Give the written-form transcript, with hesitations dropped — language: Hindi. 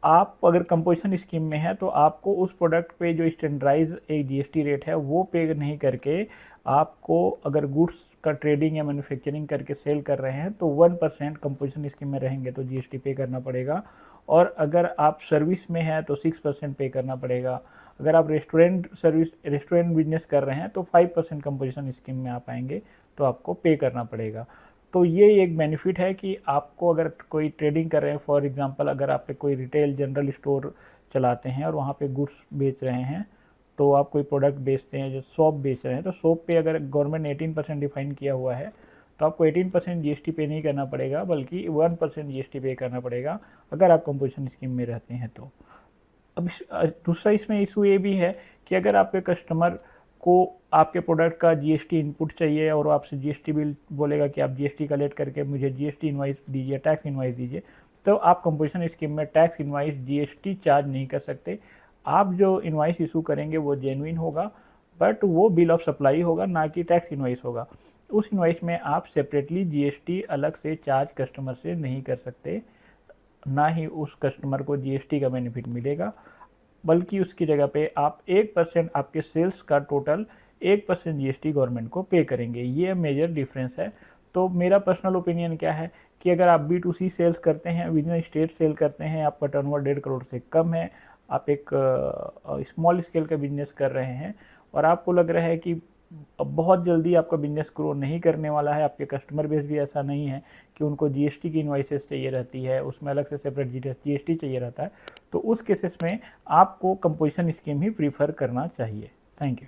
आप अगर कंपोजिशन स्कीम में है तो आपको उस प्रोडक्ट पे जो स्टैंडर्डाइज एक जीएसटी रेट है वो पे नहीं करके, आपको अगर गुड्स का ट्रेडिंग या मैन्युफैक्चरिंग करके सेल कर रहे हैं तो 1% कंपोजिशन स्कीम में रहेंगे तो जीएसटी पे करना पड़ेगा। और अगर आप सर्विस में है तो 6% पे करना पड़ेगा। अगर आप रेस्टोरेंट बिजनेस कर रहे हैं तो 5% कंपोजिशन स्कीम में आप आएंगे तो आपको पे करना पड़ेगा। तो ये एक बेनिफिट है कि आपको अगर कोई ट्रेडिंग कर रहे हैं, फॉर एग्जांपल अगर आप कोई रिटेल जनरल स्टोर चलाते हैं और वहाँ पे गुड्स बेच रहे हैं, तो आप कोई प्रोडक्ट बेचते हैं, जो सोप बेच रहे हैं, तो सोप पे अगर गवर्नमेंट ने 18% डिफाइन किया हुआ है तो आपको 18% जीएसटी पे नहीं करना पड़ेगा, बल्कि 1% जीएसटी पे करना पड़ेगा अगर आप कंपोजिशन स्कीम में रहते हैं तो। अब दूसरा इसमें इशू ये भी है कि अगर आपके कस्टमर को आपके प्रोडक्ट का जीएसटी इनपुट चाहिए और आपसे जीएसटी बिल बोलेगा कि आप जीएसटी कलेक्ट करके मुझे जीएसटी इनवाइस दीजिए, टैक्स इनवाइस दीजिए, तो आप कंपोजिशन स्कीम में टैक्स इनवाइस जीएसटी चार्ज नहीं कर सकते। आप जो इनवाइस इशू करेंगे वो जेन्युइन होगा, बट वो बिल ऑफ सप्लाई होगा, ना कि टैक्स इनवाइस होगा। उस इनवाइस में आप सेपरेटली जीएसटी अलग से चार्ज कस्टमर से नहीं कर सकते, ना ही उस कस्टमर को जीएसटी का बेनिफिट मिलेगा, बल्कि उसकी जगह पे आप 1% आपके सेल्स का टोटल 1% जीएसटी गवर्नमेंट को पे करेंगे। ये मेजर डिफरेंस है। तो मेरा पर्सनल ओपिनियन क्या है कि अगर आप B2C सेल्स करते हैं, विद इन स्टेट सेल करते हैं, आपका टर्नओवर 1.5 करोड़ से कम है, आप एक स्मॉल स्केल का बिजनेस कर रहे हैं और आपको लग रहा है कि बहुत जल्दी आपका बिजनेस ग्रो नहीं करने वाला है, आपके कस्टमर बेस भी ऐसा नहीं है कि उनको जीएसटी की इनवाइसेस चाहिए रहती है, उसमें अलग से सेपरेट जीएसटी चाहिए रहता है, तो उस केसेस में आपको कंपोजिशन स्कीम ही प्रीफर करना चाहिए। Thank you.